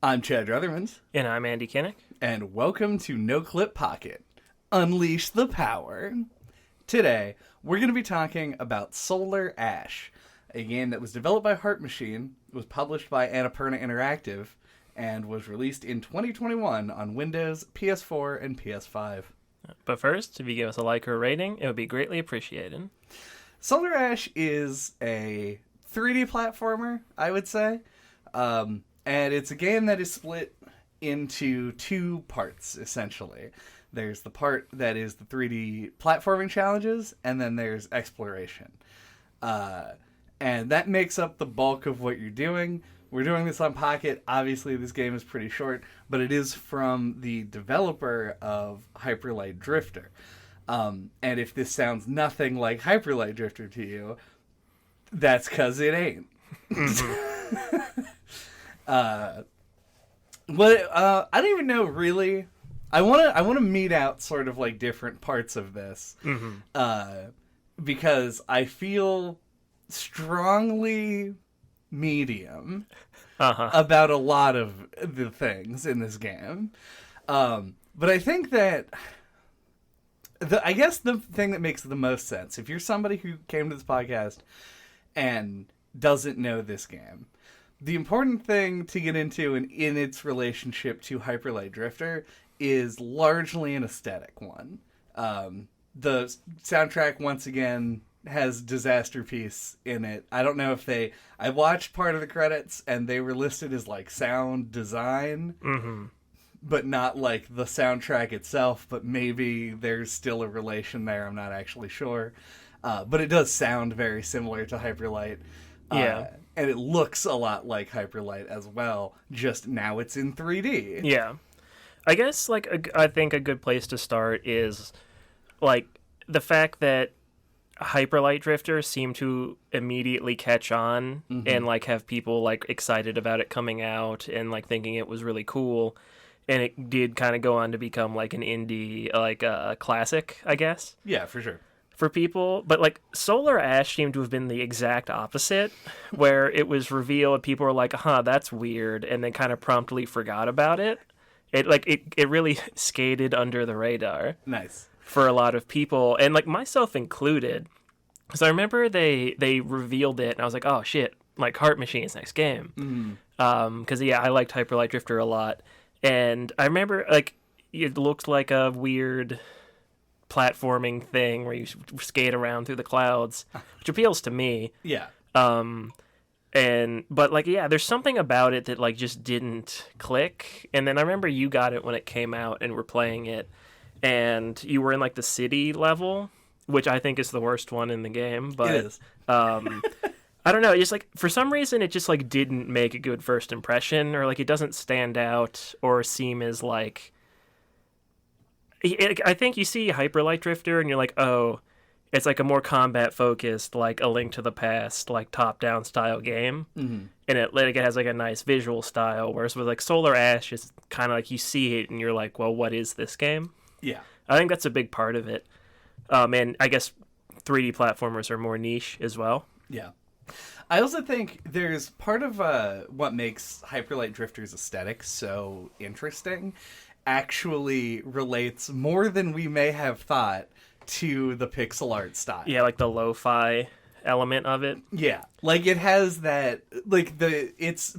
I'm Chad Ruthermans, And I'm Andy Kinnick. and welcome to NOCLIP Pocket. Unleash the power. Today, we're going to be talking about Solar Ash, a game that was developed by Heart Machine, was published by Annapurna Interactive, and was released in 2021 on Windows, PS4, and PS5. But first, if you give us a like or a rating, it would be greatly appreciated. Solar Ash is a 3D platformer, I would say. And it's a game that is split into two parts, essentially. There's the part that is the 3D platforming challenges, and then there's exploration. And that makes up the bulk of what you're doing. We're doing this on Pocket. Obviously, this game is pretty short, but it is from the developer of Hyperlight Drifter. And if this sounds nothing like Hyperlight Drifter to you, that's because it ain't. I don't even know really. I want to meet out sort of like different parts of this, because I feel strongly medium about a lot of the things in this game. But I think that I guess the thing that makes the most sense, if you're somebody who came to this podcast and doesn't know this game, the important thing to get into in its relationship to Hyperlight Drifter is largely an aesthetic one. The soundtrack, once again, has Disaster Piece in it. I don't know if I watched part of the credits and they were listed as like sound design, but not like the soundtrack itself, but maybe there's still a relation there. I'm not actually sure. But it does sound very similar to Hyperlight. Yeah. And it looks a lot like Hyperlight as well, just now it's in 3D. Yeah. I guess, I think a good place to start is, the fact that Hyperlight Drifter seemed to immediately catch on and, have people, excited about it coming out and, thinking it was really cool. And it did kind of go on to become, an indie, classic, I guess. Yeah, for sure. For people, but Solar Ash seemed to have been the exact opposite, where it was revealed and people were like, that's weird, and then kind of promptly forgot about it. It really skated under the radar. Nice. For a lot of people, and myself included, because I remember they revealed it and I was like, oh shit, Heart Machine's next game. Because I liked Hyperlight Drifter a lot, and I remember it looked like a weird platforming thing where you skate around through the clouds, which appeals to me. Yeah. But there's something about it that just didn't click. And then I remember you got it when it came out and were playing it, and you were in the city level, which I think is the worst one in the game. But it is. I don't know. Just for some reason, it just didn't make a good first impression, or it doesn't stand out or seem as I think you see Hyperlight Drifter and you're like, oh, it's a more combat focused, A Link to the Past, top down style game, and it has a nice visual style. Whereas with Solar Ash, it's kind of you see it and you're like, well, what is this game? Yeah, I think that's a big part of it. And I guess 3D platformers are more niche as well. Yeah. I also think there's part of what makes Hyperlight Drifter's aesthetic so interesting actually relates more than we may have thought to the pixel art style. Yeah, the lo-fi element of it. Yeah. It has that,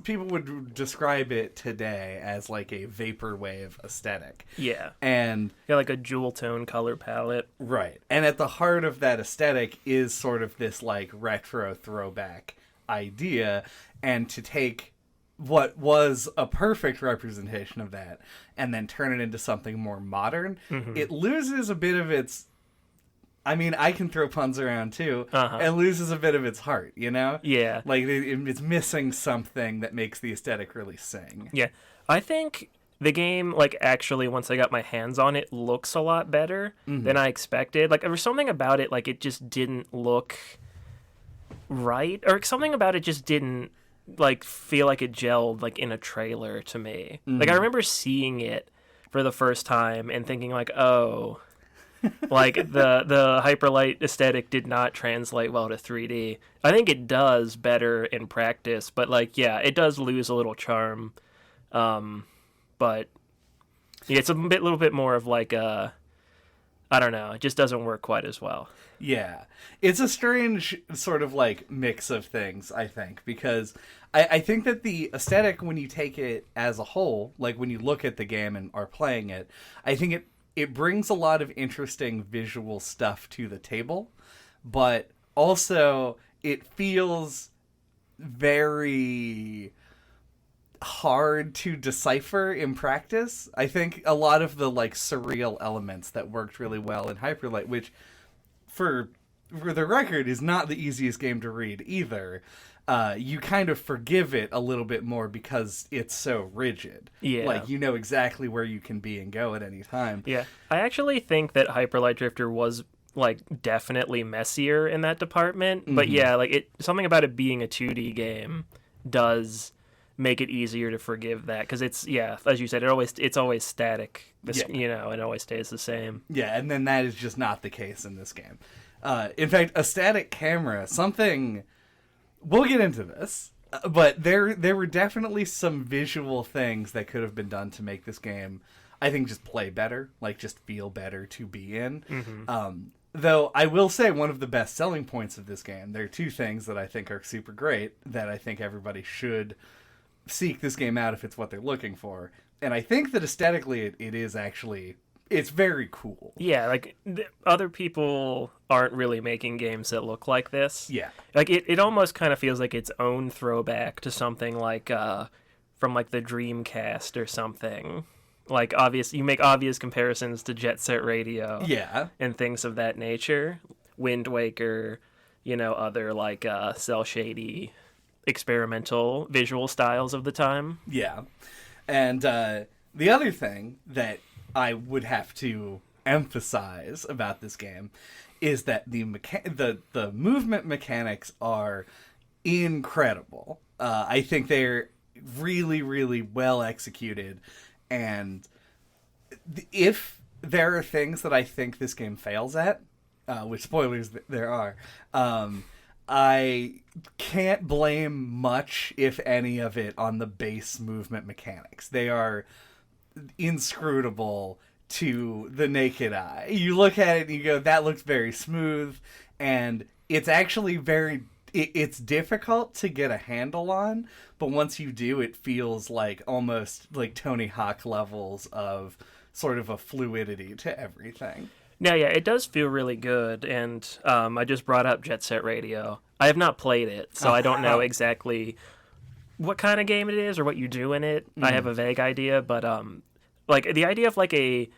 people would describe it today as a vaporwave aesthetic. Yeah. And yeah, a jewel tone color palette. Right. And at the heart of that aesthetic is sort of this retro throwback idea, and to take what was a perfect representation of that and then turn it into something more modern, it loses a bit of its, I can throw puns around too, it loses a bit of its heart, you know? Yeah. It's missing something that makes the aesthetic really sing. Yeah. I think the game, actually, once I got my hands on it, looks a lot better than I expected. There was something about it, it just didn't look right, or something about it just didn't feel like it gelled in a trailer to me. I remember seeing it for the first time and thinking oh, the Hyperlight aesthetic did not translate well to 3D. I think it does better in practice, but it does lose a little charm But yeah, it's little bit more of like a, I don't know, it just doesn't work quite as well. Yeah. It's a strange sort of like mix of things, I think, because I think that the aesthetic, when you take it as a whole, like when you look at the game and are playing it, I think it brings a lot of interesting visual stuff to the table, but also it feels very hard to decipher in practice. I think a lot of the like surreal elements that worked really well in Hyperlight, which for the record is not the easiest game to read either, you kind of forgive it a little bit more because it's so rigid. Yeah. Like, you know exactly where you can be and go at any time. Yeah. I actually think that Hyperlight Drifter was like definitely messier in that department. But yeah, like something about it being a 2D game does make it easier to forgive that, because it's, yeah, as you said, it's always static. You know, it always stays the same. Yeah, and then that is just not the case in this game. In fact, a static camera, something, we'll get into this, but there were definitely some visual things that could have been done to make this game, I think, just play better, like just feel better to be in. Though I will say one of the best selling points of this game, there are two things that I think are super great that I think everybody should seek this game out if it's what they're looking for. And I think that aesthetically it is actually, it's very cool. Yeah, like other people aren't really making games that look like this. Yeah. Like it almost kind of feels like its own throwback to something like from like the Dreamcast or something. Like you make obvious comparisons to Jet Set Radio. Yeah. And things of that nature. Wind Waker, you know, other like cel shady experimental visual styles of the time. Yeah. And the other thing that I would have to emphasize about this game is that the movement mechanics are incredible. I think they're really, really well executed. And if there are things that I think this game fails at, which spoilers there are, I can't blame much, if any of it, on the base movement mechanics. They are inscrutable to the naked eye. You look at it and you go, that looks very smooth, and it's actually it's difficult to get a handle on, but once you do, it feels like almost like Tony Hawk levels of sort of a fluidity to everything. No, yeah, it does feel really good, and I just brought up Jet Set Radio. I have not played it, so I don't know exactly what kind of game it is or what you do in it. I have a vague idea, but like the idea of like a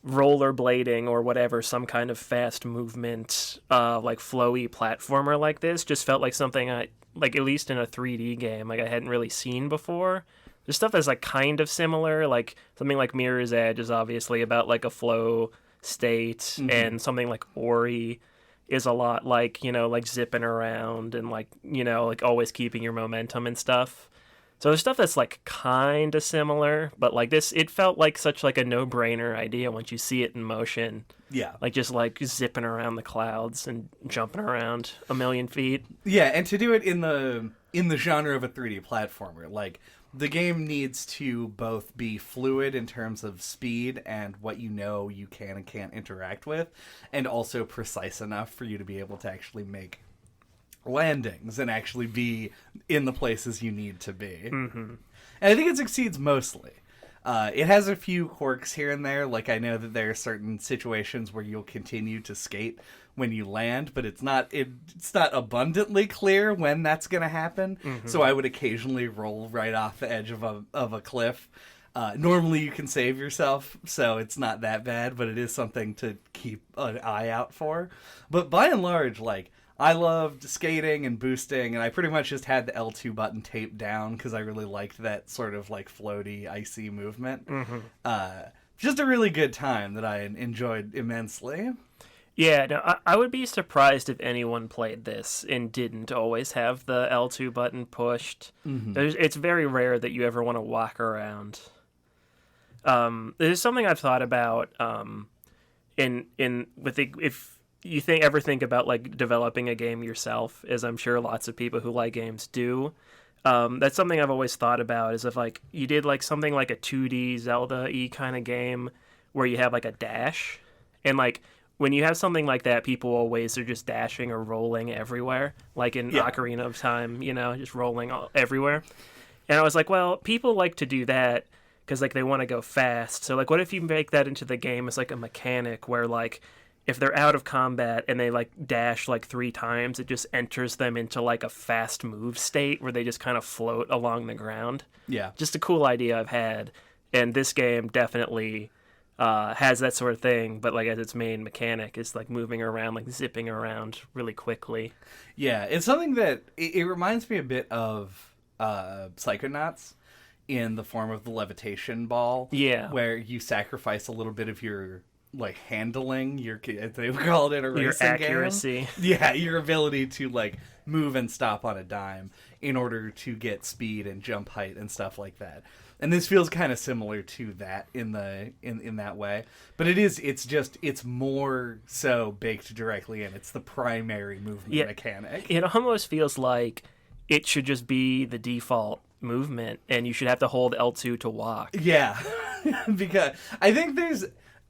rollerblading or whatever, some kind of fast movement, like flowy platformer like this, just felt like something I, like at least in a 3D game, like I hadn't really seen before. There's stuff that's like kind of similar, like something like Mirror's Edge is obviously about like a flow state, and something like Ori is a lot like, you know, like zipping around and like, you know, like always keeping your momentum and stuff. So there's stuff that's like kind of similar, but like this, it felt like such like a no-brainer idea once you see it in motion. Yeah. Like just like zipping around the clouds and jumping around a million feet. Yeah, and to do it in the genre of a 3D platformer, like the game needs to both be fluid in terms of speed and what you know you can and can't interact with, and also precise enough for you to be able to actually make landings and actually be in the places you need to be. And I think it succeeds mostly. It has a few quirks here and there, like I know that there are certain situations where you'll continue to skate when you land, but it's not abundantly clear when that's going to happen. So I would occasionally roll right off the edge of a cliff. Normally you can save yourself, so it's not that bad, but it is something to keep an eye out for. But by and large, like, I loved skating and boosting, and I pretty much just had the L2 button taped down because I really liked that sort of like floaty, icy movement. Just a really good time that I enjoyed immensely. Yeah, no, I would be surprised if anyone played this and didn't always have the L2 button pushed. It's very rare that you ever want to walk around. There's something I've thought about if you ever think about like developing a game yourself, as I'm sure lots of people who like games do. That's something I've always thought about, is if like you did like something like a 2D Zelda-y kind of game where you have like a dash, and like when you have something like that, people always are just dashing or rolling everywhere, like in Ocarina of Time, just rolling everywhere. And I was like, well, people like to do that because like they want to go fast. So like, what if you make that into the game as like a mechanic where like if they're out of combat and they like dash like 3 times, it just enters them into like a fast move state where they just kind of float along the ground. Yeah. Just a cool idea I've had. And this game definitely has that sort of thing, but like as its main mechanic is like moving around, like zipping around really quickly. Yeah, it's something that it reminds me a bit of Psychonauts in the form of the levitation ball. Yeah. Where you sacrifice a little bit of your like handling, they would call it in a racing your accuracy game. Yeah, your ability to like move and stop on a dime in order to get speed and jump height and stuff like that. And this feels kind of similar to that in that way, but it's more so baked directly in. It's the primary movement mechanic. It almost feels like it should just be the default movement, and you should have to hold L2 to walk. Yeah, because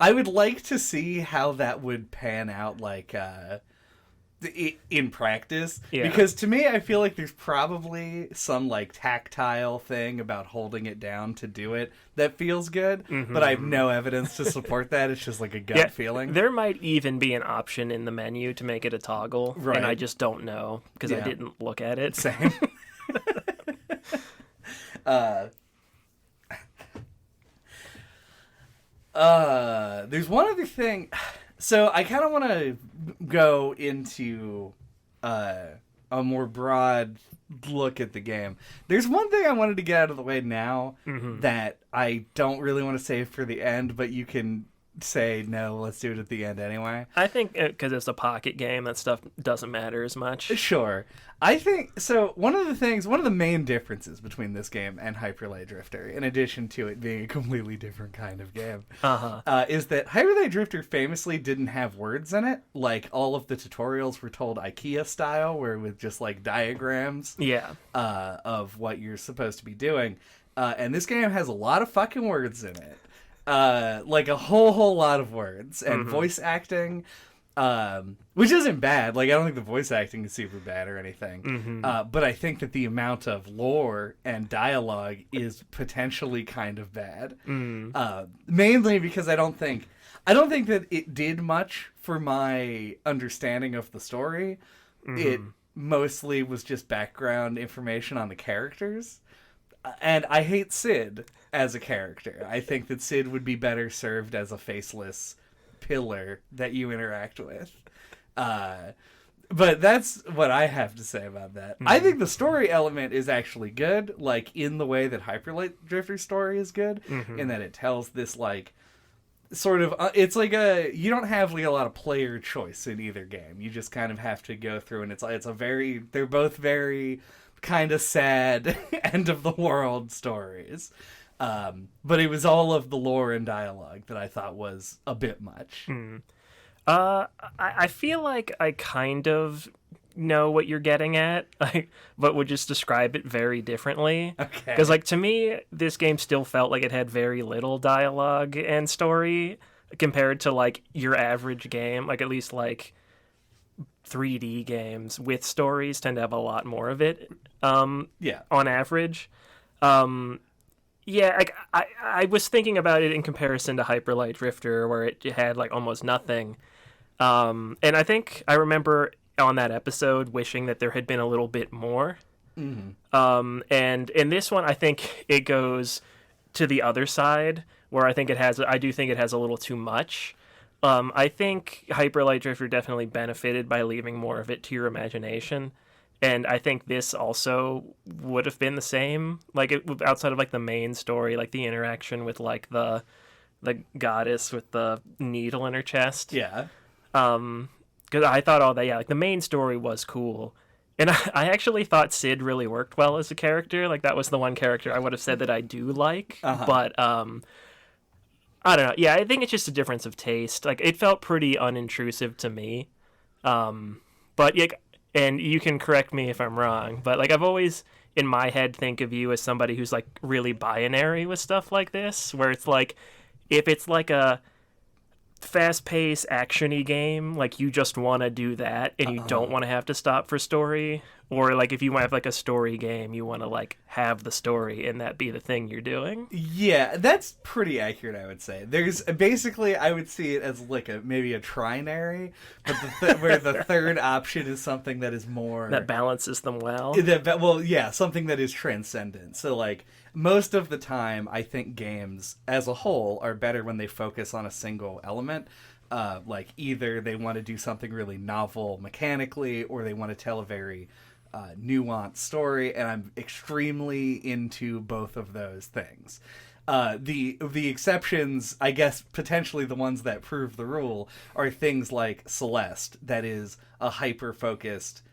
I would like to see how that would pan out, like in practice. Yeah. Because to me, I feel like there's probably some like tactile thing about holding it down to do it that feels good, but I have no evidence to support that. It's just like a gut feeling. There might even be an option in the menu to make it a toggle, right. And I just don't know because I didn't look at it. Same. There's one other thing. So I kind of want to go into a more broad look at the game. There's one thing I wanted to get out of the way now that I don't really want to save for the end, but you can say, no, let's do it at the end anyway. I think because it's a pocket game, that stuff doesn't matter as much. Sure. I think, so one of the main differences between this game and Hyperlight Drifter, in addition to it being a completely different kind of game, is that Hyperlight Drifter famously didn't have words in it. Like, all of the tutorials were told IKEA style, where with just like diagrams of what you're supposed to be doing. And this game has a lot of fucking words in it. Like a whole lot of words and voice acting, which isn't bad. Like, I don't think the voice acting is super bad or anything. But I think that the amount of lore and dialogue is potentially kind of bad. Mainly because I don't think that it did much for my understanding of the story. It mostly was just background information on the characters. And I hate Sid as a character. I think that Sid would be better served as a faceless pillar that you interact with. But that's what I have to say about that. I think the story element is actually good, like in the way that Hyperlight Drifter's story is good, in that it tells this like sort of it's like you don't have like a lot of player choice in either game. You just kind of have to go through, and they're both very kind of sad end of the world stories. But it was all of the lore and dialogue that I thought was a bit much. I feel like I kind of know what you're getting at, but would just describe it very differently. Okay. Because, like, to me, this game still felt like it had very little dialogue and story compared to, like, your average game. Like, at least, like, 3D games with stories tend to have a lot more of it. On average. I was thinking about it in comparison to Hyperlight Drifter, where it had like almost nothing. And I think I remember on that episode wishing that there had been a little bit more. And in this one, I think it goes to the other side, where I do think it has a little too much. I think Hyperlight Drifter definitely benefited by leaving more of it to your imagination. And I think this also would have been the same, like outside of like the main story, like the interaction with like the goddess with the needle in her chest. Yeah. Because I thought all that, like the main story was cool. And I actually thought Sid really worked well as a character. Like that was the one character I would have said that I do like. But I don't know. Yeah, I think it's just a difference of taste. Like it felt pretty unintrusive to me. But yeah. And you can correct me if I'm wrong, but like I've always in my head think of you as somebody who's like really binary with stuff like this, where it's like if it's like a fast-paced action-y game, like you just want to do that and you don't want to have to stop for story, or like if you want to have like a story game, you want to like have the story and that be the thing you're doing. Yeah, that's pretty accurate, I would say. There's basically, I would see it as like maybe a trinary, but where the third option is something that is more that balances them well. Something that is transcendent. So like most of the time, I think games as a whole are better when they focus on a single element. Like either they want to do something really novel mechanically, or they want to tell a very nuanced story, and I'm extremely into both of those things. The exceptions, I guess, potentially the ones that prove the rule, are things like Celeste, that is a hyper-focused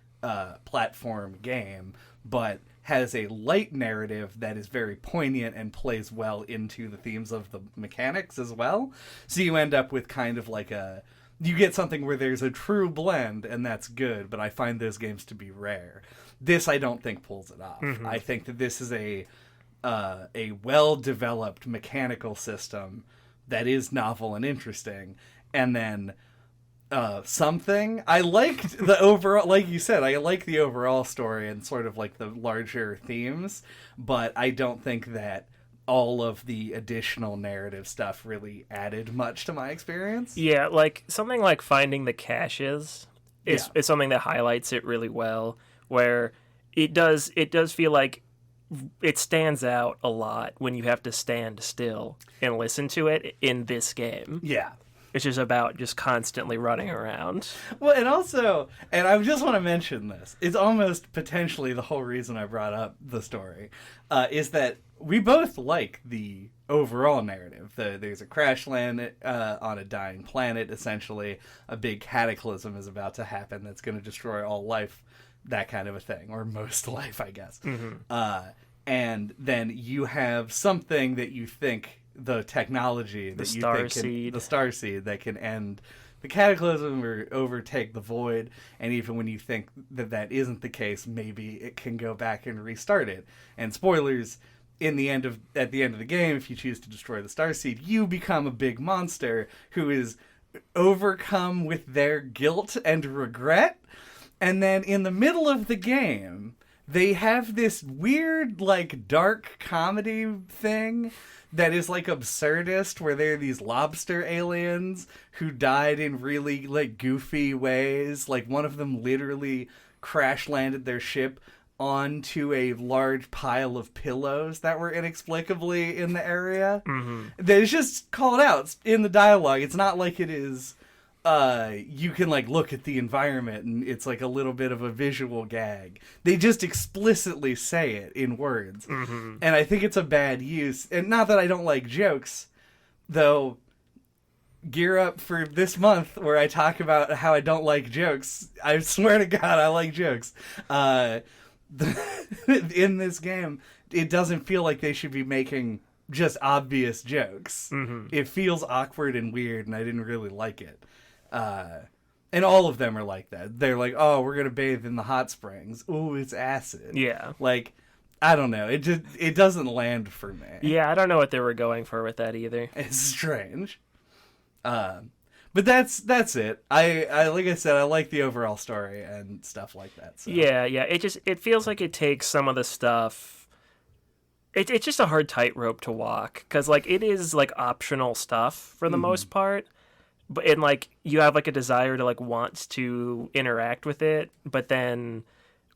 platform game, but has a light narrative that is very poignant and plays well into the themes of the mechanics as well. So you end up with kind of like you get something where there's a true blend, and that's good, but I find those games to be rare. This, I don't think, pulls it off. Mm-hmm. I think that this is a well-developed mechanical system that is novel and interesting, and then something. I liked the overall, like you said, I like the overall story and sort of like the larger themes, but I don't think that all of the additional narrative stuff really added much to my experience. Yeah, like something like finding the caches is something that highlights it really well, where it does feel like it stands out a lot when you have to stand still and listen to it in this game. Yeah. It's just about just constantly running around. Well, and also, and I just want to mention this, it's almost potentially the whole reason I brought up the story, is that we both like the overall narrative. There's a crash land on a dying planet, essentially. A big cataclysm is about to happen that's going to destroy all life, that kind of a thing, or most life, I guess. Mm-hmm. And then you have something that you think, the technology that you think the starseed that can end the cataclysm or overtake the void, and even when you think that isn't the case, maybe it can go back and restart it. And spoilers, at the end of the game, if you choose to destroy the starseed, you become a big monster who is overcome with their guilt and regret. And then in the middle of the game, they have this weird, like, dark comedy thing that is, like, absurdist, where there are these lobster aliens who died in really, like, goofy ways. Like, one of them literally crash-landed their ship onto a large pile of pillows that were inexplicably in the area. Mm-hmm. That is just called out in the dialogue. It's not like it is... you can like look at the environment and it's like a little bit of a visual gag. They just explicitly say it in words. Mm-hmm. And I think it's a bad use. And not that I don't like jokes, though. Gear up for this month where I talk about how I don't like jokes. I swear to God, I like jokes. In this game, it doesn't feel like they should be making just obvious jokes. Mm-hmm. It feels awkward and weird, and I didn't really like it. And all of them are like that. They're like, oh, we're gonna bathe in the hot springs. Ooh, it's acid. Yeah. Like, I don't know. It doesn't land for me. Yeah, I don't know what they were going for with that either. It's strange. But that's it. I like I said, I like the overall story and stuff like that. So. Yeah. It feels like it takes some of the stuff. It's just a hard tightrope to walk, because like it is like optional stuff for the most part. But and like you have like a desire to like want to interact with it, but then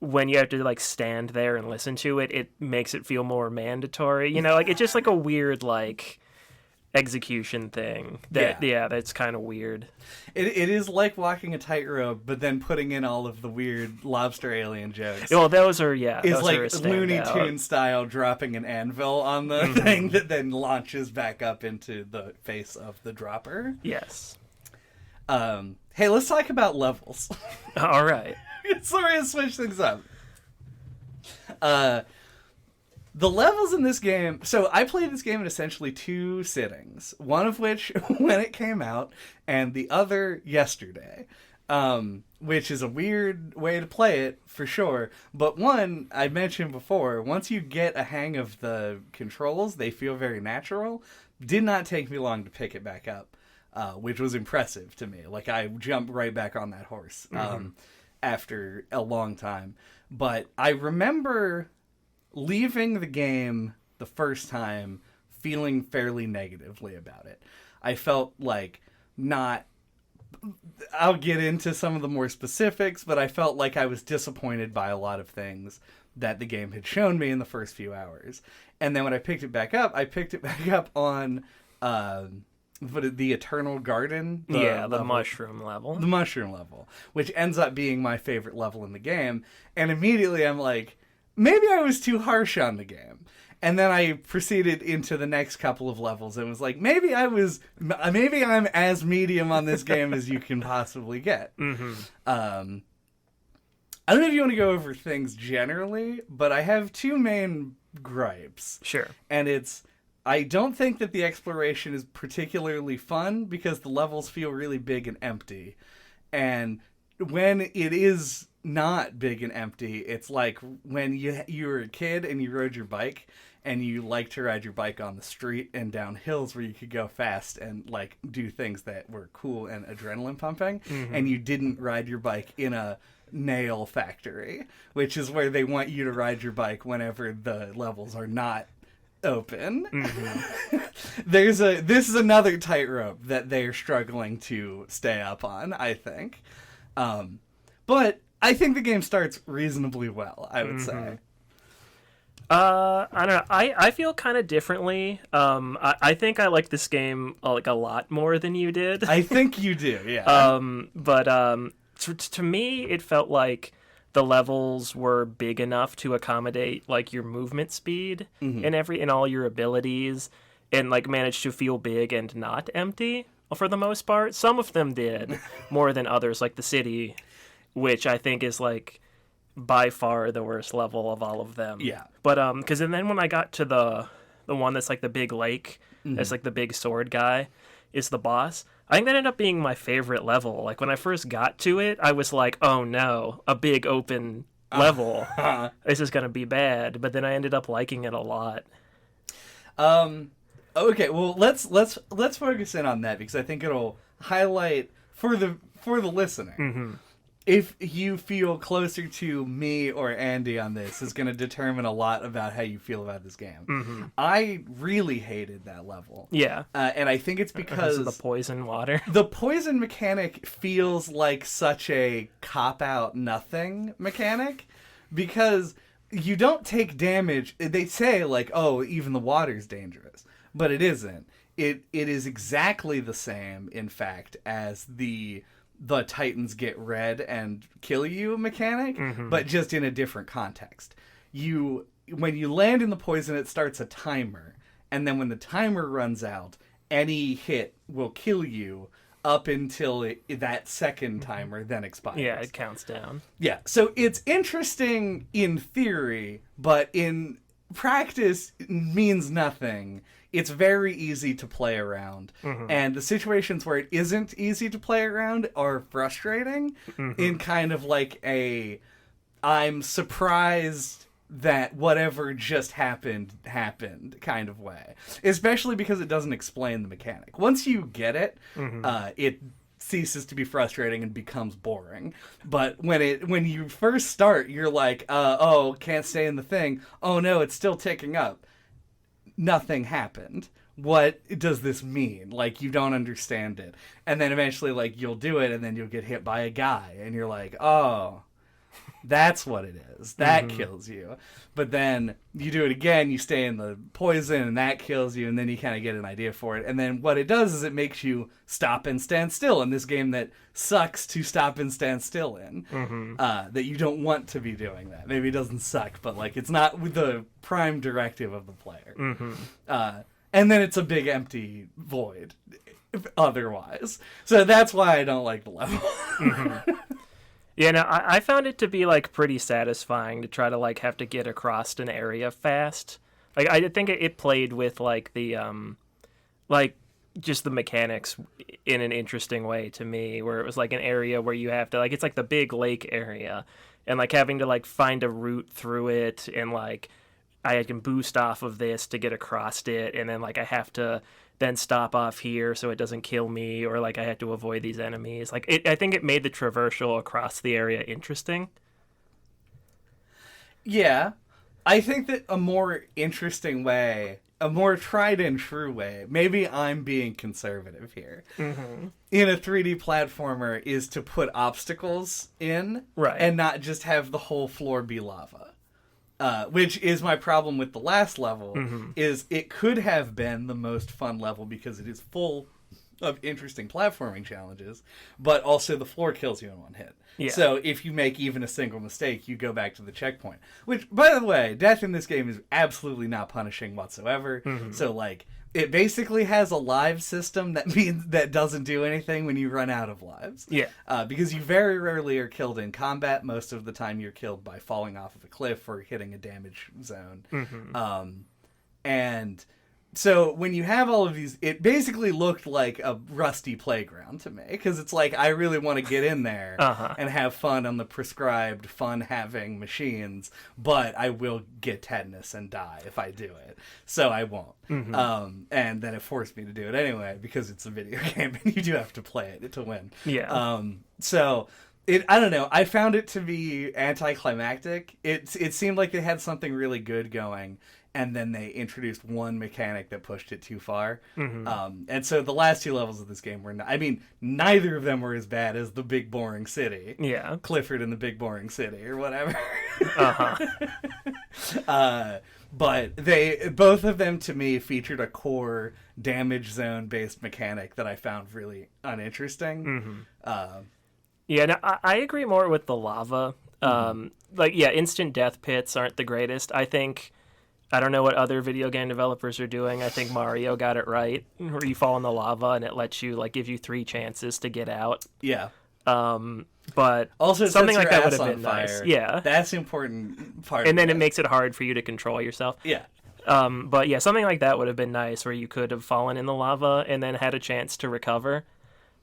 when you have to like stand there and listen to it, it makes it feel more mandatory. You know, like it's just like a weird like execution thing. That's kind of weird. It is like walking a tightrope, but then putting in all of the weird lobster alien jokes. Well, those are it's those like are Looney Tunes style, dropping an anvil on the thing that then launches back up into the face of the dropper. Yes. Hey, let's talk about levels. All right. So we're gonna switch things up. The levels in this game... So I played this game in essentially 2 sittings. One of which when it came out, and the other yesterday. which is a weird way to play it, for sure. But one, I mentioned before, once you get a hang of the controls, they feel very natural. Did not take me long to pick it back up, which was impressive to me. Like, I jumped right back on that horse after a long time. But I remember leaving the game the first time feeling fairly negatively about it. I felt like not... I'll get into some of the more specifics, but I felt like I was disappointed by a lot of things that the game had shown me in the first few hours. And then when I picked it back up, I picked it back up on the Eternal Garden. The mushroom level. The mushroom level, which ends up being my favorite level in the game. And immediately I'm like, maybe I was too harsh on the game. And then I proceeded into the next couple of levels and was like, maybe I'm as medium on this game as you can possibly get. I don't know if you want to go over things generally, but I have two main gripes. Sure. And I don't think that the exploration is particularly fun because the levels feel really big and empty. And when it is not big and empty, it's like when you were a kid and you rode your bike and you liked to ride your bike on the street and down hills where you could go fast and like do things that were cool and adrenaline pumping, and you didn't ride your bike in a nail factory, which is where they want you to ride your bike whenever the levels are not open. This is another tightrope that they're struggling to stay up on, I think. But I think the game starts reasonably well, I would say. I don't know. I feel kind of differently. I think I like this game like a lot more than you did. I think you do, yeah. But to me, it felt like the levels were big enough to accommodate like your movement speed and all your abilities, and like managed to feel big and not empty for the most part. Some of them did more than others, like the city, which I think is like by far the worst level of all of them. Yeah. But because then when I got to the one that's like the big lake, that's like the big sword guy, is the boss. I think that ended up being my favorite level. Like when I first got to it, I was like, "Oh no, a big open level. This is gonna be bad." But then I ended up liking it a lot. Okay, well let's focus in on that because I think it'll highlight for the listener. If you feel closer to me or Andy on this is going to determine a lot about how you feel about this game. I really hated that level. Yeah. And I think it's because of the poison water. The poison mechanic feels like such a cop-out nothing mechanic because you don't take damage. They say like, oh, even the water's dangerous. But it isn't. It is exactly the same, in fact, as the Titans get red and kill you mechanic, but just in a different context. When you land in the poison, it starts a timer, and then when the timer runs out, any hit will kill you up until that second timer then expires. Yeah, it counts down. Yeah, so it's interesting in theory, but in practice it means nothing. It's very easy to play around. And the situations where it isn't easy to play around are frustrating in kind of like I'm surprised that whatever just happened kind of way. Especially because it doesn't explain the mechanic. Once you get it, it ceases to be frustrating and becomes boring. But when you first start, you're like, can't stay in the thing. Oh no, it's still ticking up. Nothing happened. What does this mean? Like, you don't understand it. And then eventually, like, you'll do it, and then you'll get hit by a guy, and you're like, oh, that's what it is. That kills you. But then you do it again, you stay in the poison, and that kills you, and then you kind of get an idea for it. And then what it does is it makes you stop and stand still in this game that sucks to stop and stand still in. That you don't want to be doing that. Maybe it doesn't suck, but, like, it's not with the prime directive of the player. And then it's a big empty void otherwise. So that's why I don't like the level. Yeah, no, I found it to be, like, pretty satisfying to try to, like, have to get across an area fast. Like, I think it played with, like, the, like, just the mechanics in an interesting way to me, where it was like an area where you have to like, it's like the big lake area, and like having to like find a route through it, and like I can boost off of this to get across it, and then like I have to then stop off here so it doesn't kill me, or like I have to avoid these enemies. Like I think it made the traversal across the area interesting. Yeah, I think that a more interesting way, a more tried and true way, maybe I'm being conservative here, in a 3D platformer is to put obstacles in, right, and not just have the whole floor be lava. Which is my problem with the last level, is it could have been the most fun level because it is full of interesting platforming challenges, but also the floor kills you in one hit. Yeah. So if you make even a single mistake, you go back to the checkpoint. Which, by the way, death in this game is absolutely not punishing whatsoever. So, like, it basically has a live system that means that doesn't do anything when you run out of lives. Yeah. Because you very rarely are killed in combat. Most of the time you're killed by falling off of a cliff or hitting a damage zone. And so when you have all of these, it basically looked like a rusty playground to me. Because it's like, I really want to get in there and have fun on the prescribed fun-having machines, but I will get tetanus and die if I do it. So I won't. And then it forced me to do it anyway, because it's a video game and you do have to play it to win. Yeah. So I don't know. I found it to be anticlimactic. It seemed like they had something really good going, and then they introduced one mechanic that pushed it too far. And so the last two levels of this game were not, I mean, neither of them were as bad as the Big Boring City. Yeah. Clifford and the Big Boring City, or whatever. But both of them, to me, featured a core damage zone-based mechanic that I found really uninteresting. Yeah, no, I agree more with the lava. Like, yeah, instant death pits aren't the greatest. I don't know what other video game developers are doing. I think Mario got it right, where you fall in the lava and it lets you, like, give you 3 chances to get out. Yeah. But also, something like that would have been fire. Nice. Yeah. That's the important part. And then it makes it hard for you to control yourself. Yeah. But yeah, something like that would have been nice, where you could have fallen in the lava and then had a chance to recover.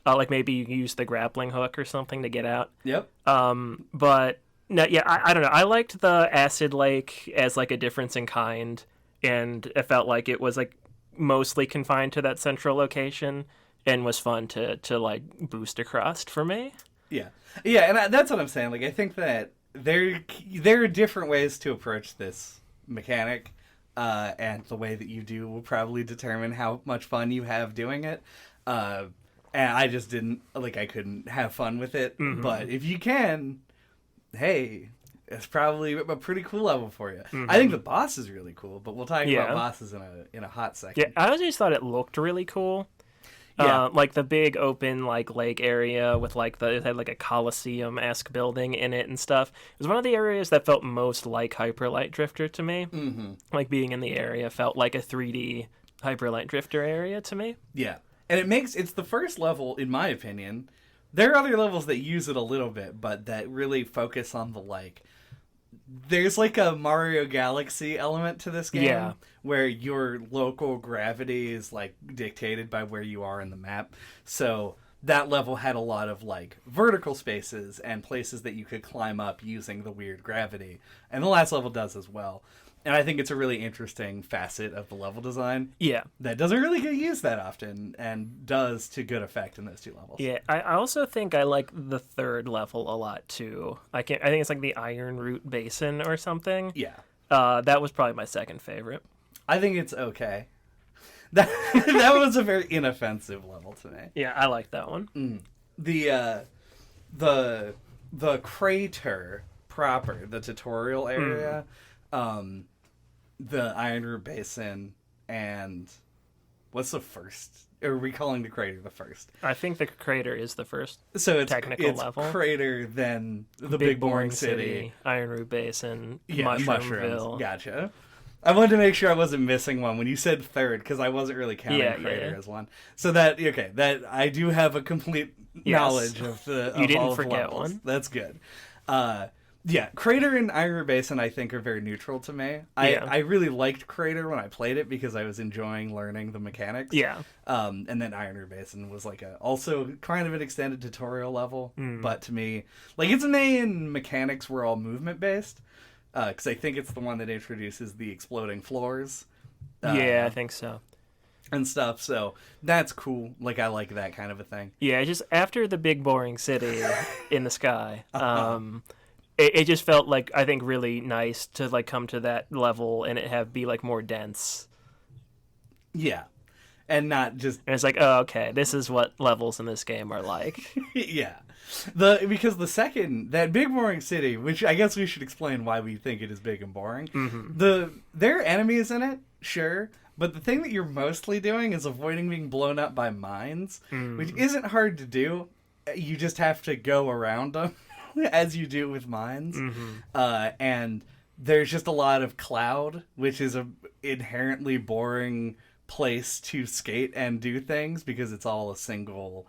Like maybe you use the grappling hook or something to get out. Yep. But no, yeah, I don't know. I liked the acid lake as like a difference in kind, and it felt like it was like mostly confined to that central location and was fun to like boost across for me. Yeah, and that's what I'm saying. Like, I think that there are different ways to approach this mechanic, and the way that you do will probably determine how much fun you have doing it. And I just didn't, like, I couldn't have fun with it. But if you can, hey, it's probably a pretty cool level for you. I think the boss is really cool, but we'll talk about bosses in a hot second. Yeah, I just thought it looked really cool. Yeah. Like the big open like lake area with like it had like a Colosseum-esque building in it and stuff. It was one of the areas that felt most like Hyperlight Drifter to me. Like being in the area felt like a 3D Hyperlight Drifter area to me. Yeah. And it's the first level, in my opinion. There are other levels that use it a little bit, but that really focus on the, like, there's like a Mario Galaxy element to this game, where your local gravity is like dictated by where you are in the map. So that level had a lot of like vertical spaces and places that you could climb up using the weird gravity. And the last level does as well. And I think it's a really interesting facet of the level design. Yeah. That doesn't really get used that often and does to good effect in those two levels. Yeah, I also think I like the third level a lot too. I think it's like the Iron Root Basin or something. Yeah. That was probably my second favorite. I think it's okay. That was a very inoffensive level to me. Yeah, I like that one. The crater proper, the tutorial area, the Iron Root Basin, and what's the first? Are we calling the crater the first? I think the crater is the first. So it's technical level. Crater, then the Big Boring City, Iron Root Basin, Mushroomville. Gotcha. I wanted to make sure I wasn't missing one when you said third, because I wasn't really counting crater as one. So that I do have a complete knowledge of the. You didn't forget levels. one. That's good. Yeah, Crater and Iron Basin, I think, are very neutral to me. I really liked Crater when I played it because I was enjoying learning the mechanics. Yeah. And then Iron Basin was like also kind of an extended tutorial level. But to me, like, its main mechanics were all movement based. Because I think it's the one that introduces the exploding floors. Yeah, I think so. And stuff, so that's cool. Like, I like that kind of a thing. Yeah, just after the big boring city in the sky, it just felt like, I think, really nice to like come to that level and it be like more dense. Yeah, and not just. And it's like, oh, okay, this is what levels in this game are like. Yeah, because the second, that big boring city, which I guess we should explain why we think it is big and boring. There are enemies in it, sure. But the thing that you're mostly doing is avoiding being blown up by mines, which isn't hard to do. You just have to go around them, as you do with mines. And there's just a lot of cloud, which is an inherently boring place to skate and do things because it's all a single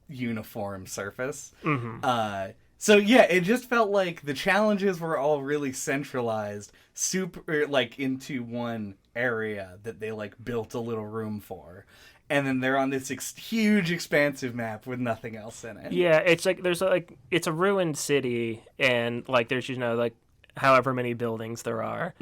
uniform surface. So yeah, it just felt like the challenges were all really centralized, into one area that they like built a little room for, and then they're on this huge, expansive map with nothing else in it. Yeah, it's like it's a ruined city, and like there's like however many buildings there are,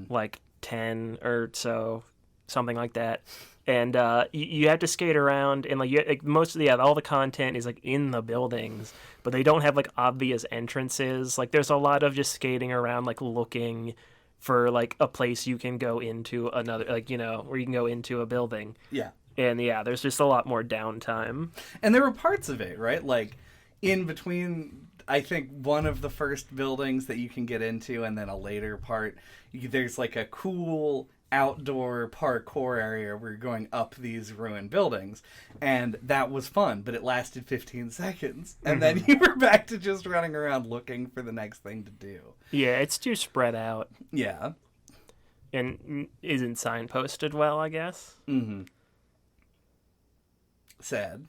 like 10 or so, something like that. And you have to skate around, and like most of all the content is like in the buildings, but they don't have like obvious entrances. Like there's a lot of just skating around, like looking for like a place you can go into another, like where you can go into a building. Yeah. And yeah, there's just a lot more downtime. And there were parts of it, right? Like in between, I think one of the first buildings that you can get into, and then a later part, there's like a cool outdoor parkour area where you're going up these ruined buildings, and that was fun, but it lasted 15 seconds, and then you were back to just running around looking for the next thing to do. Yeah, it's too spread out. Yeah. And isn't signposted well, I guess. Sad.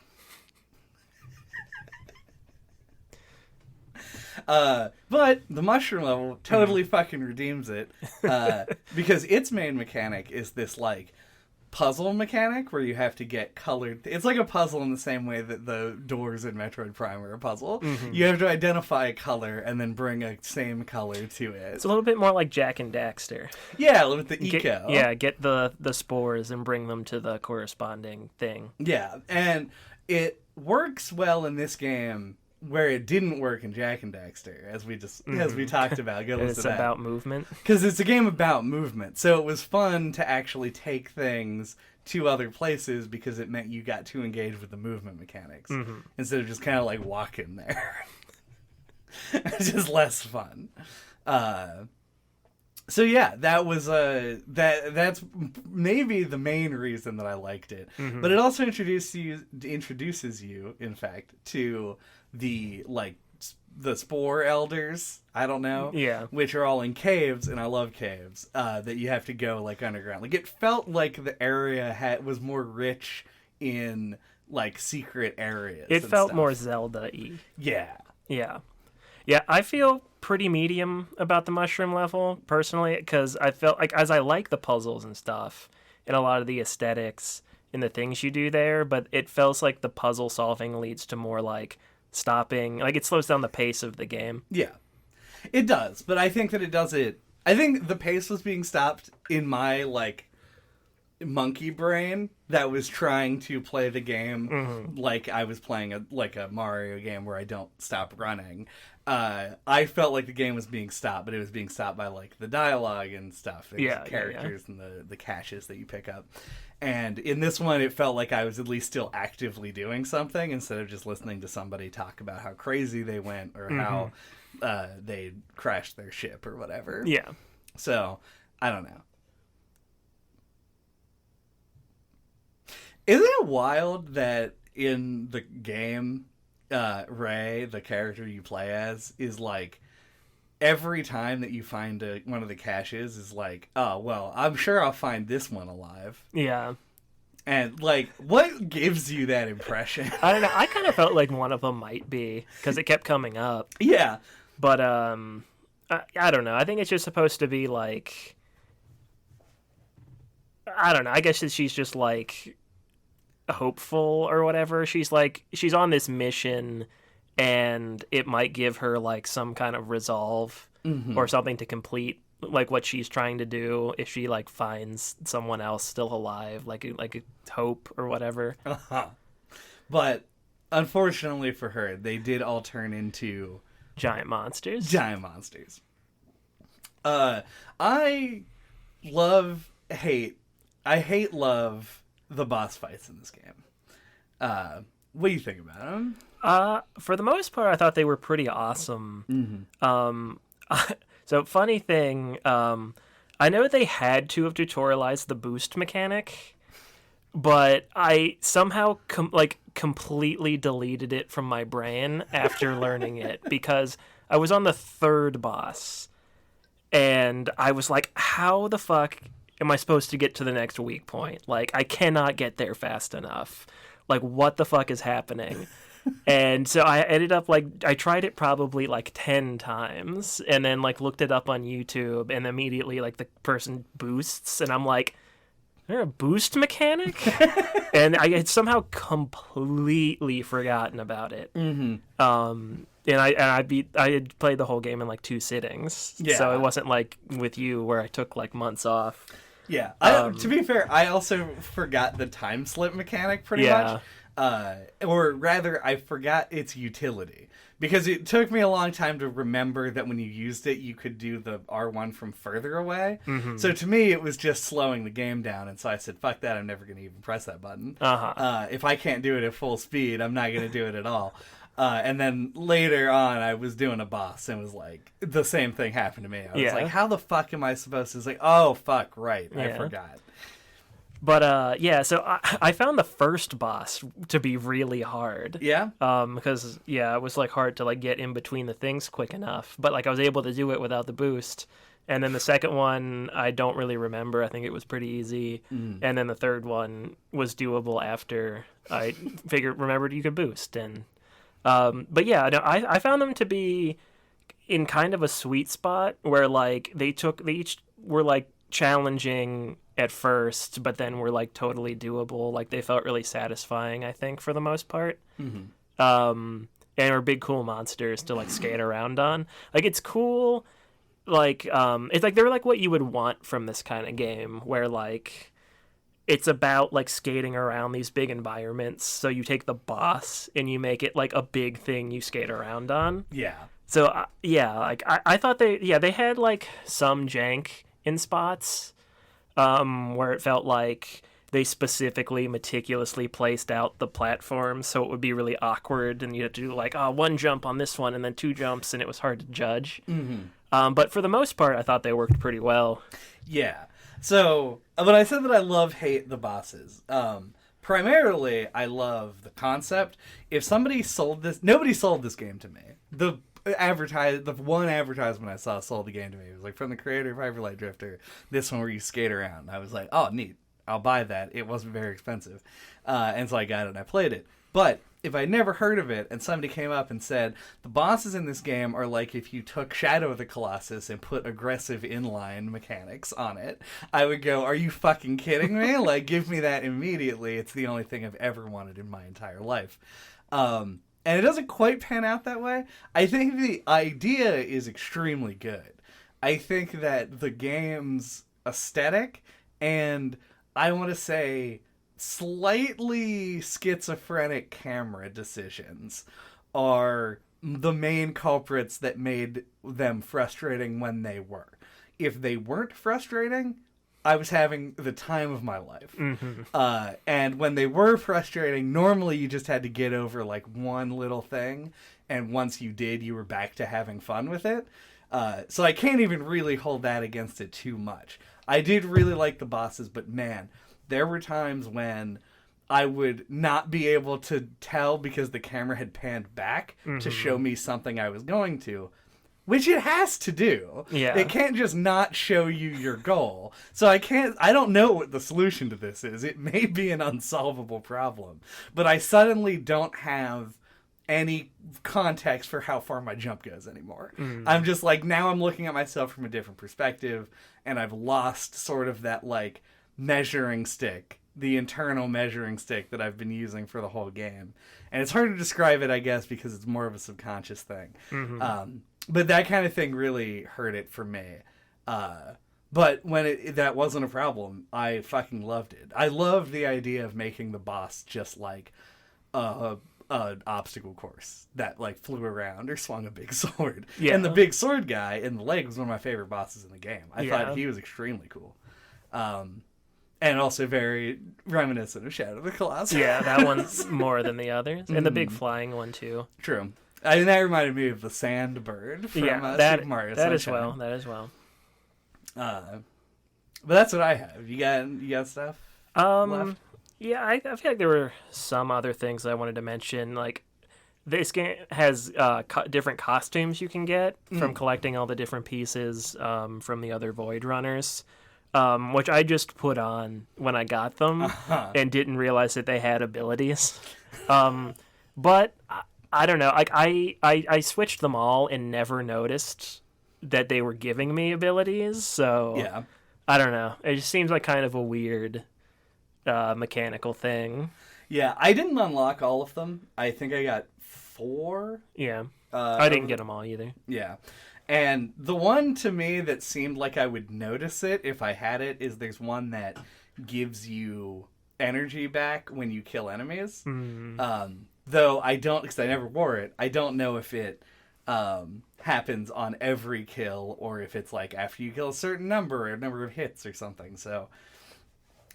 But the mushroom level totally fucking redeems it, because its main mechanic is this like puzzle mechanic where you have to get colored. It's like a puzzle in the same way that the doors in Metroid Prime are a puzzle. You have to identify a color and then bring a same color to it. It's a little bit more like Jak and Daxter. Yeah, with the eco. Get the spores and bring them to the corresponding thing. Yeah, and it works well in this game where it didn't work in Jak and Daxter, as we talked about. It's about movement. Because it's a game about movement, so it was fun to actually take things to other places because it meant you got to engage with the movement mechanics instead of just kind of like walking there. It's just less fun. So yeah, that was that's maybe the main reason that I liked it. But it also introduces you, in fact, to the spore elders, I don't know, which are all in caves, and I love caves, that you have to go like underground. Like it felt like the area was more rich in like secret areas. It felt more Zelda-y. Yeah, I feel pretty medium about the mushroom level personally, because I felt like, as I like the puzzles and stuff and a lot of the aesthetics and the things you do there, but it feels like the puzzle solving leads to more like stopping, like it slows down the pace of the game. Yeah, it does, but I think that it does it. I think the pace was being stopped in my like monkey brain that was trying to play the game like I was playing a Mario game where I don't stop running. I felt like the game was being stopped, but it was being stopped by like the dialogue and stuff. And characters and the caches that you pick up. And in this one, it felt like I was at least still actively doing something instead of just listening to somebody talk about how crazy they went or how they crashed their ship or whatever. Yeah. So, I don't know. Isn't it wild that in the game, Ray, the character you play as, is like, every time that you find one of the caches is like, oh, well, I'm sure I'll find this one alive. Yeah. And, like, what gives you that impression? I don't know. I kind of felt like one of them might be, because it kept coming up. Yeah. But, I don't know. I think it's just supposed to be like, I don't know. I guess that she's just like hopeful or whatever. She's like, she's on this mission and it might give her like some kind of resolve or something to complete like what she's trying to do if she like finds someone else still alive, like a hope or whatever. But unfortunately for her, they did all turn into giant monsters. I hate love the boss fights in this game. What do you think about them? For the most part, I thought they were pretty awesome. So funny thing, I know they had to have tutorialized the boost mechanic, but I somehow completely deleted it from my brain after learning it because I was on the third boss and I was like, how the fuck am I supposed to get to the next weak point? Like, I cannot get there fast enough. Like, what the fuck is happening? And so I ended up I tried it probably 10 times and then looked it up on YouTube and immediately the person boosts and I'm like, is there a boost mechanic? And I had somehow completely forgotten about it. And I had played the whole game in 2 sittings. Yeah. So it wasn't like with you where I took months off. Yeah. To be fair, I also forgot the time slip mechanic pretty much. Or rather, I forgot its utility. Because it took me a long time to remember that when you used it, you could do the R1 from further away. So to me, it was just slowing the game down. And so I said, fuck that, I'm never going to even press that button. If I can't do it at full speed, I'm not going to do it at all. And then later on, I was doing a boss and was the same thing happened to me. I was like, how the fuck am I supposed to? It's oh, fuck, right. I forgot. But, so I found the first boss to be really hard. Yeah? Because, it was, hard to, get in between the things quick enough. But, I was able to do it without the boost. And then the second one, I don't really remember. I think it was pretty easy. And then the third one was doable after I remembered you could boost. And, but, I found them to be in kind of a sweet spot where, they each were, challenging at first, but then were totally doable. They felt really satisfying, I think, for the most part. And were big cool monsters to skate around on. It's cool. It's they're what you would want from this kind of game, where it's about skating around these big environments. So you take the boss and you make it a big thing you skate around on. Yeah. So I thought they had some jank in spots. Where it felt like they specifically meticulously placed out the platforms so it would be really awkward and you had to do one jump on this one and then 2 jumps and it was hard to judge. But for the most part, I thought they worked pretty well. Yeah. So, when I said that I hate the bosses, primarily I love the concept. If somebody nobody sold this game to me. The one advertisement I saw sold the game to me. It was from the creator of Hyperlight Drifter, this one where you skate around. I was like, oh, neat. I'll buy that. It wasn't very expensive. And so I got it and I played it. But if I'd never heard of it and somebody came up and said, the bosses in this game are if you took Shadow of the Colossus and put aggressive inline mechanics on it, I would go, are you fucking kidding me? Give me that immediately. It's the only thing I've ever wanted in my entire life. And it doesn't quite pan out that way. I think the idea is extremely good. I think that the game's aesthetic and, I want to say, slightly schizophrenic camera decisions are the main culprits that made them frustrating when they were. If they weren't frustrating, I was having the time of my life. And when they were frustrating, normally you just had to get over one little thing. And once you did, you were back to having fun with it. So I can't even really hold that against it too much. I did really like the bosses, but man, there were times when I would not be able to tell because the camera had panned back to show me something I was going to. Which it has to do. Yeah. It can't just not show you your goal. So I don't know what the solution to this is. It may be an unsolvable problem. But I suddenly don't have any context for how far my jump goes anymore. I'm just like, now I'm looking at myself from a different perspective, and I've lost sort of that like measuring stick, the internal measuring stick that I've been using for the whole game. And it's hard to describe it, I guess, because it's more of a subconscious thing. But that kind of thing really hurt it for me. But when that wasn't a problem, I fucking loved it. I loved the idea of making the boss just like an obstacle course that like flew around or swung a big sword. Yeah. And the big sword guy in the leg was one of my favorite bosses in the game. I thought he was extremely cool. And also very reminiscent of Shadow of the Colossus. Yeah, that one's more than the others. And the big flying one, too. True. I mean, that reminded me of the sand bird from Super Mario Sunshine. That as well. But that's what I have. You got stuff left? Yeah, I feel like there were some other things I wanted to mention. Like, this game has different costumes you can get from collecting all the different pieces from the other Void Runners. Which I just put on when I got them and didn't realize that they had abilities. But I don't know. Like I switched them all and never noticed that they were giving me abilities. So yeah, I don't know. It just seems like kind of a weird mechanical thing. Yeah, I didn't unlock all of them. I think I got 4. Yeah, I didn't get them all either. Yeah. And the one to me that seemed like I would notice it if I had it is there's one that gives you energy back when you kill enemies. Though I don't, because I never wore it, I don't know if it happens on every kill or if it's like after you kill a certain number or a number of hits or something. So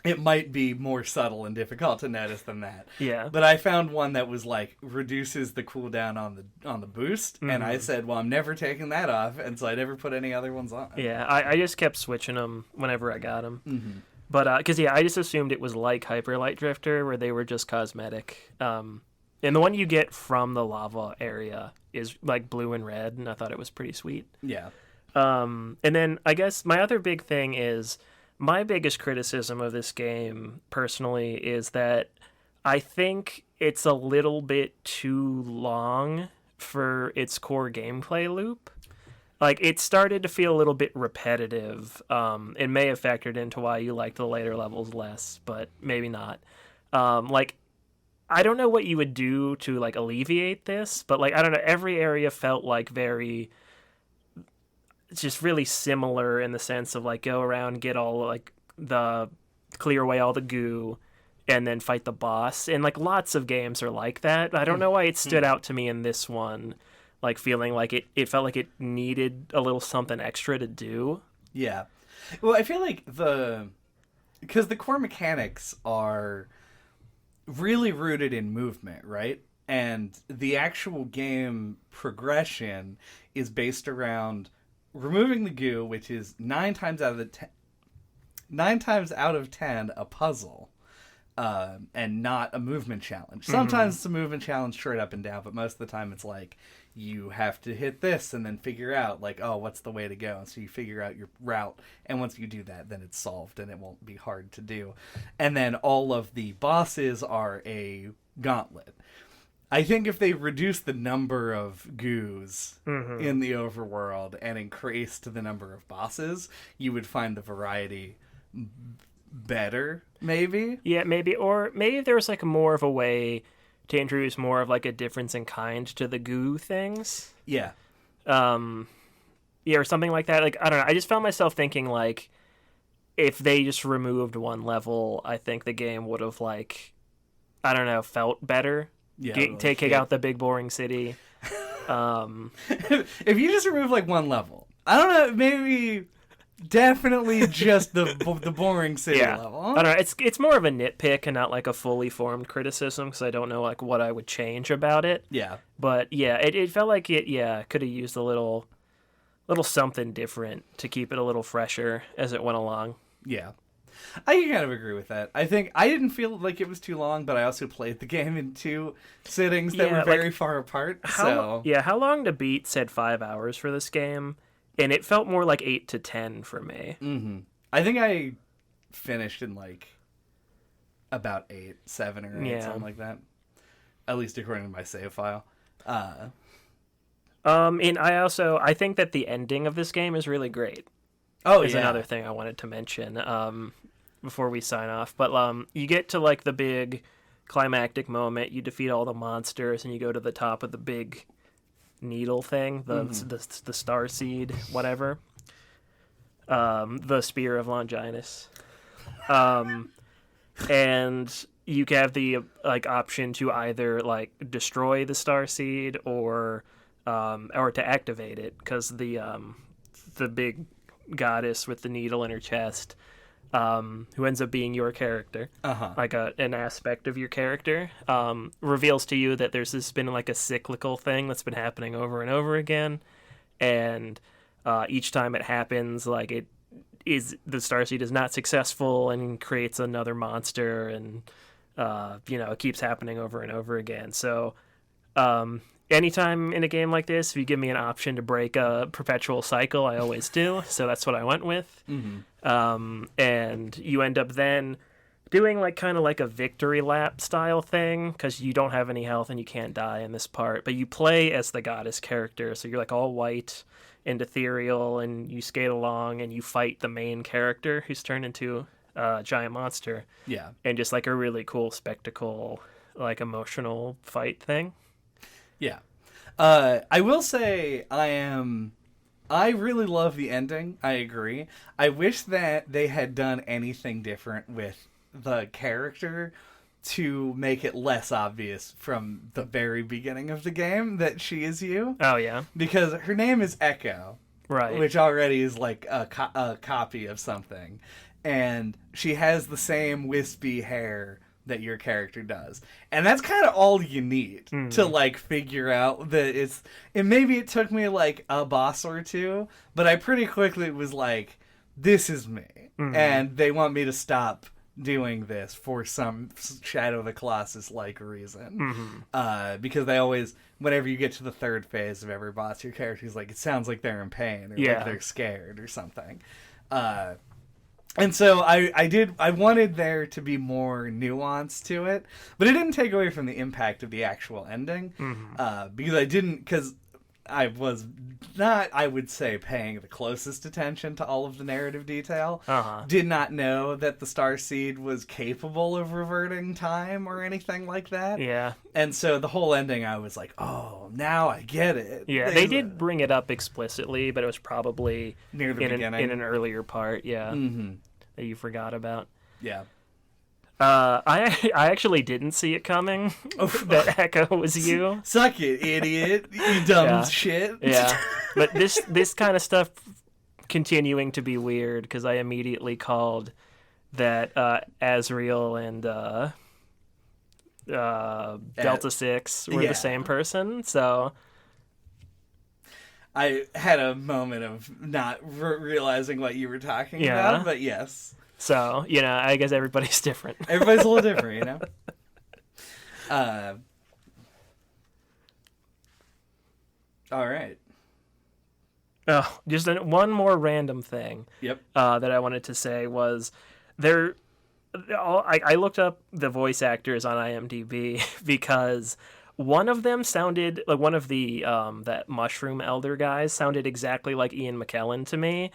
it might be more subtle and difficult to notice than that. Yeah. But I found one that was like reduces the cooldown on the boost, and I said, well, I'm never taking that off, and so I never put any other ones on. Yeah, I just kept switching them whenever I got them. But because I just assumed it was like Hyperlight Drifter, where they were just cosmetic. And the one you get from the lava area is like blue and red, and I thought it was pretty sweet. Yeah. And then I guess my other big thing is, my biggest criticism of this game, personally, is that I think it's a little bit too long for its core gameplay loop. Like, it started to feel a little bit repetitive. It may have factored into why you liked the later levels less, but maybe not. Like, I don't know what you would do to, like, alleviate this, but, like, I don't know, every area felt like very... It's just really similar in the sense of like go around, get all like clear away all the goo, and then fight the boss. And like lots of games are like that. I don't know why it stood out to me in this one, like feeling like it felt like it needed a little something extra to do. Yeah. Well, I feel like because the core mechanics are really rooted in movement, right? And the actual game progression is based around removing the goo, which is 9 times out of 10 a puzzle, and not a movement challenge. Sometimes it's a movement challenge straight up and down, but most of the time it's like you have to hit this and then figure out like, oh, what's the way to go? And so you figure out your route, and once you do that, then it's solved and it won't be hard to do. And then all of the bosses are a gauntlet. I think if they reduced the number of goos in the overworld and increased the number of bosses, you would find the variety better, maybe? Yeah, maybe. Or maybe there was like more of a way to introduce more of like a difference in kind to the goo things. Yeah. Yeah, or something like that. Like, I don't know. I just found myself thinking like if they just removed one level, I think the game would have like, I don't know, felt better. Yeah, taking out the big boring city. If you just remove like one level, I don't know, maybe definitely just the boring city level. I don't know. It's more of a nitpick and not like a fully formed criticism because I don't know like what I would change about it. Yeah, but yeah, it felt like it. Yeah, could have used a little something different to keep it a little fresher as it went along. Yeah. I can kind of agree with that. I think I didn't feel like it was too long, but I also played the game in 2 sittings that were very far apart. How long to beat said 5 hours for this game, and it felt more like 8 to 10 for me. I think I finished in like about 7 or 8, something like that. At least according to my save file. And I think that the ending of this game is really great. Oh, is another thing I wanted to mention before we sign off. But you get to like the big climactic moment. You defeat all the monsters, and you go to the top of the big needle thing, the star seed, whatever. The Spear of Longinus. And you have the like option to either like destroy the star seed or to activate it, because the big goddess with the needle in her chest, who ends up being your character, like an aspect of your character, reveals to you that there's been like a cyclical thing that's been happening over and over again, and each time it happens, like the starseed is not successful and creates another monster, and it keeps happening over and over again. So anytime in a game like this, if you give me an option to break a perpetual cycle, I always do. So that's what I went with. And you end up then doing like kind of like a victory lap style thing, because you don't have any health and you can't die in this part. But you play as the goddess character, so you're like all white and ethereal, and you skate along and you fight the main character who's turned into a giant monster. Yeah. And just like a really cool spectacle, like emotional fight thing. Yeah. I will say I really love the ending. I agree. I wish that they had done anything different with the character to make it less obvious from the very beginning of the game that she is you. Oh, yeah. Because her name is Echo. Right. Which already is like a copy of something. And she has the same wispy hair that your character does. And that's kind of all you need to like figure out that maybe it took me like a boss or two, but I pretty quickly was like, this is me. And they want me to stop doing this for some Shadow of the Colossus like reason. Because they always, whenever you get to the third phase of every boss, your character's like, it sounds like they're in pain, or like they're scared or something. And so I wanted there to be more nuance to it, but it didn't take away from the impact of the actual ending, because I was not, I would say, paying the closest attention to all of the narrative detail. Did not know that the Starseed was capable of reverting time or anything like that. Yeah. And so the whole ending, I was like, oh, now I get it. Yeah, they did bring it up explicitly, but it was probably near the beginning. In an earlier part, that you forgot about. Yeah. I actually didn't see it coming that Echo was you. Suck it, idiot. You dumb shit. Yeah. But this kind of stuff continuing to be weird, because I immediately called that Azrael and Delta 6 were the same person, so I had a moment of not realizing what you were talking about, but yes. So, I guess everybody's different. Everybody's a little different, All right. Oh, just one more random thing. Yep. That I wanted to say was I looked up the voice actors on IMDb because one of them sounded like one of the that mushroom elder guys sounded exactly like Ian McKellen to me,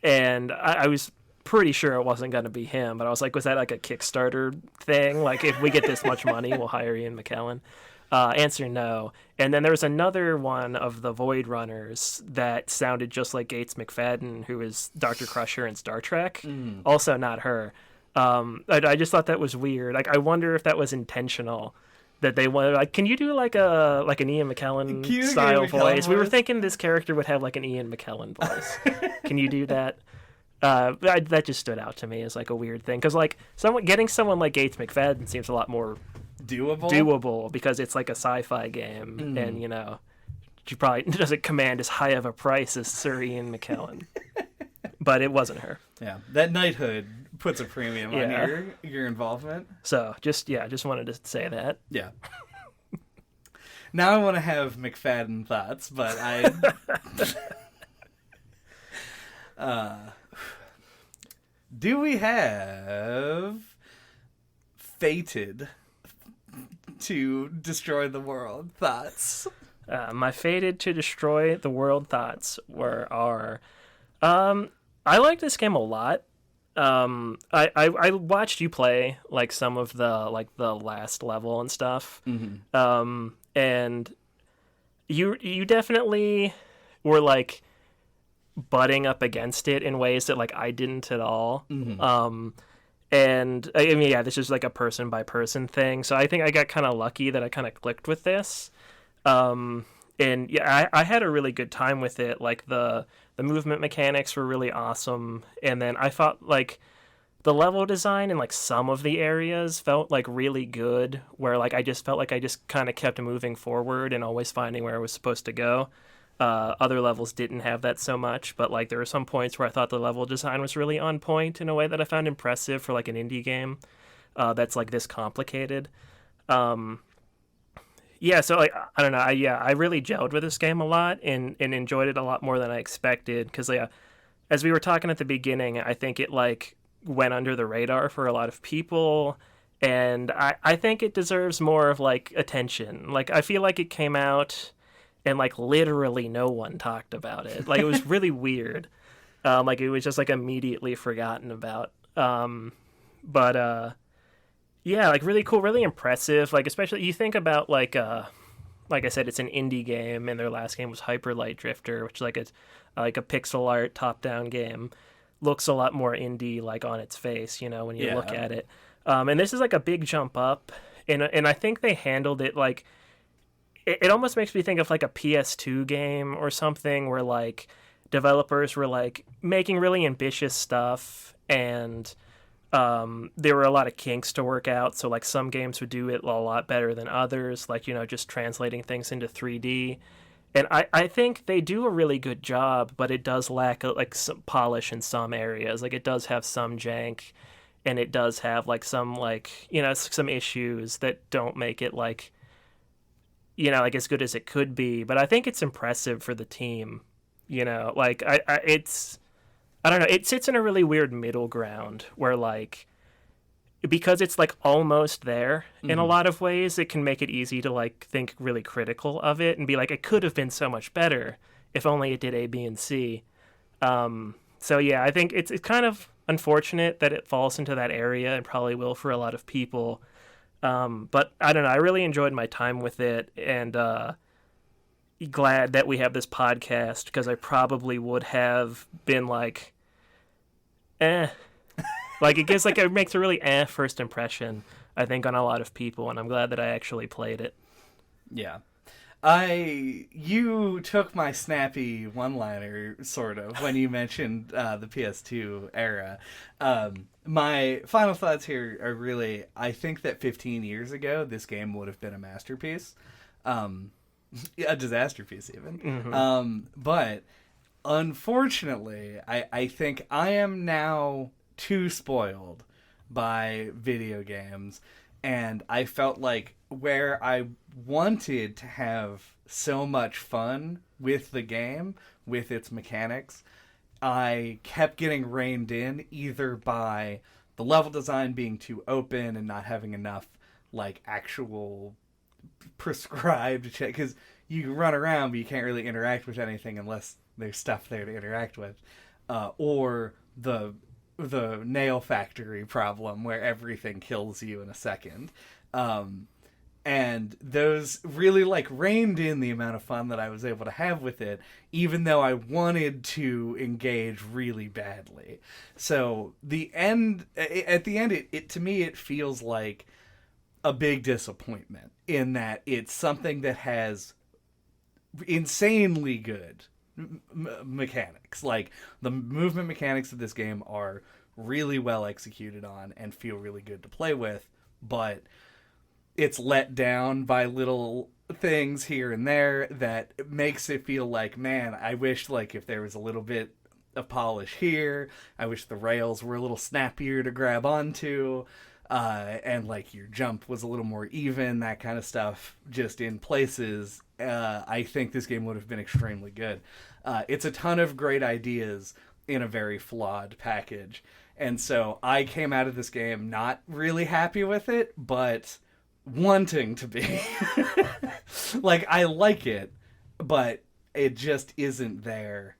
and I was pretty sure it wasn't going to be him, but I was like, was that like a Kickstarter thing? Like, if we get this much money, we'll hire Ian McKellen? Answer no. And then there was another one of the Void Runners that sounded just like Gates McFadden, who is Dr. Crusher in Star Trek. Also not her. I just thought that was weird. Like, I wonder if that was intentional. That they wanted, like, can you do like an Ian McKellen style voice? We were thinking this character would have like an Ian McKellen voice. Can you do that? That just stood out to me as like a weird thing, because like getting someone like Gates McFadden seems a lot more doable because it's like a sci-fi game, and she probably doesn't command as high of a price as Sir Ian McKellen. But it wasn't her. Yeah, that knighthood puts a premium on your involvement. So just wanted to say that. Yeah. Now I want to have McFadden thoughts, but do we have fated to destroy the world thoughts? My fated to destroy the world thoughts are I like this game a lot. I watched you play like some of the last level and stuff. And you definitely were like butting up against it in ways that like I didn't at all. And I mean, yeah, this is like a person by person thing. So I think I got kind of lucky that I kind of clicked with this. And yeah, I had a really good time with it. Like the movement mechanics were really awesome. And then I thought like the level design in like some of the areas felt like really good, where like I just felt like I just kind of kept moving forward and always finding where I was supposed to go. Other levels didn't have that so much, but like there were some points where I thought the level design was really on point in a way that I found impressive for like an indie game that's like this complicated. Yeah, so like I don't know, I really gelled with this game a lot and enjoyed it a lot more than I expected because yeah, as we were talking at the beginning, I think it like went under the radar for a lot of people, and I think it deserves more of like attention. Like I feel like it came out and like literally no one talked about it. Like it was really weird. Like it was just like immediately forgotten about. But yeah, like really cool, really impressive. Like especially you think about like I said, it's an indie game, and their last game was Hyperlight Drifter, which is like a pixel art top down game. Looks a lot more indie like on its face, you know, when you look at it. And this is like a big jump up, and I think they handled it like it almost makes me think of like a PS2 game or something where like developers were like making really ambitious stuff, and there were a lot of kinks to work out. So like some games would do it a lot better than others, like, you know, just translating things into 3D. And I think they do a really good job, but it does lack like some polish in some areas. Like it does have some jank, and it does have like some like, you know, some issues that don't make it like, you know, like as good as it could be. But I think it's impressive for the team, you know, like I don't know, it sits in a really weird middle ground where like because it's like almost there in a lot of ways, it can make it easy to like think really critical of it and be like, it could have been so much better if only it did A, B, and C. So yeah, I think it's kind of unfortunate that it falls into that area and probably will for a lot of people. But I don't know, I really enjoyed my time with it, and glad that we have this podcast because I probably would have been like, eh. Like it gives like it makes a really first impression, I think, on a lot of people, and I'm glad that I actually played it. Yeah. You took my snappy one-liner, sort of, when you mentioned the PS2 era. My final thoughts here are really, I think that 15 years ago, this game would have been a masterpiece. A disaster piece, even. But, unfortunately, I think I am now too spoiled by video games, and I felt like where I wanted to have so much fun with the game, with its mechanics, I kept getting reined in either by the level design being too open and not having enough like actual prescribed check, because you run around but you can't really interact with anything unless there's stuff there to interact with, or the nail factory problem where everything kills you in a second. And those really like reined in the amount of fun that I was able to have with it, even though I wanted to engage really badly. So at the end, it to me, it feels like a big disappointment in that it's something that has insanely good mechanics. Like the movement mechanics of this game are really well executed on and feel really good to play with, but it's let down by little things here and there that makes it feel like, man, I wish like if there was a little bit of polish here, I wish the rails were a little snappier to grab onto, and like your jump was a little more even, that kind of stuff, just in places. I think this game would have been extremely good. It's a ton of great ideas in a very flawed package. And so I came out of this game not really happy with it, but wanting to be. Like, I like it, but it just isn't there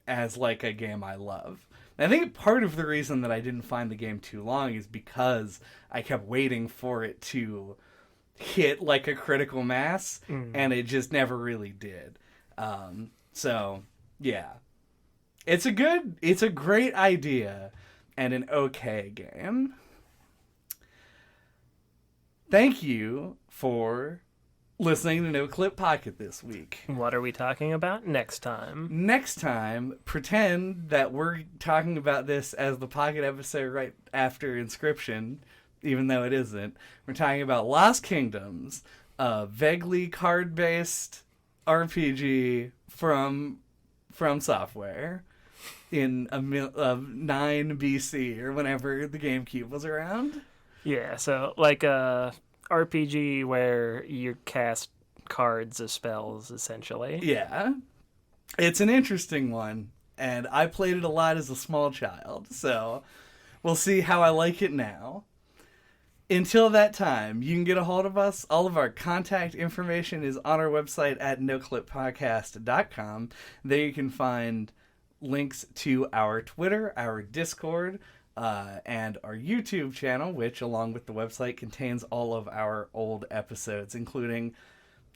as, like, a game I love. And I think part of the reason that I didn't find the game too long is because I kept waiting for it to hit, like, a critical mass, and it just never really did. So, yeah. It's a great idea, and an okay game. Thank you for listening to NOCLIP Pocket this week. What are we talking about next time? Next time, pretend that we're talking about this as the Pocket episode right after Inscription, even though it isn't. We're talking about Lost Kingdoms, a vaguely card-based RPG from Software in 9 BC or whenever the GameCube was around. Yeah, so like a RPG where you cast cards as spells, essentially. Yeah. It's an interesting one, and I played it a lot as a small child, so we'll see how I like it now. Until that time, you can get a hold of us. All of our contact information is on our website at noclippodcast.com. There you can find links to our Twitter, our Discord, and our YouTube channel, which, along with the website, contains all of our old episodes, including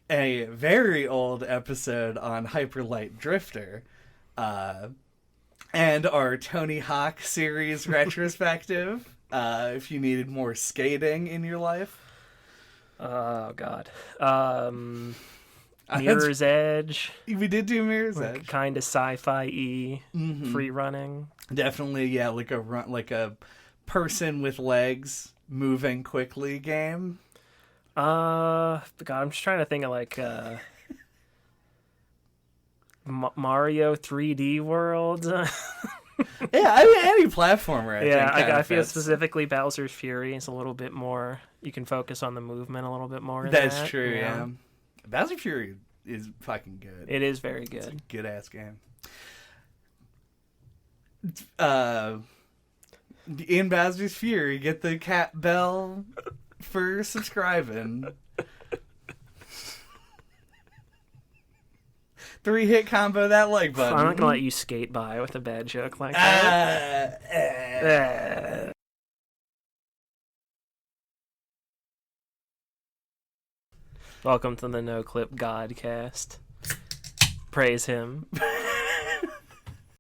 a very old episode on Hyperlight Drifter, and our Tony Hawk series retrospective, if you needed more skating in your life. Oh, God. Mirror's Edge. We did do Mirror's like Edge. Kind of sci-fi-y, free running. Definitely, yeah, like a person with legs moving quickly game. God, I'm just trying to think of like Mario 3D World. Yeah, I mean any platformer. I feel specifically Bowser's Fury is a little bit more. You can focus on the movement a little bit more. That's true. Yeah, Bowser's Fury is fucking good. It is very good. It's a good ass game. In Bowser's Fury, get the cat bell for subscribing. 3-hit combo that like button. I'm not gonna let you skate by with a bad joke like that. Welcome to the NoClip Godcast. Praise him.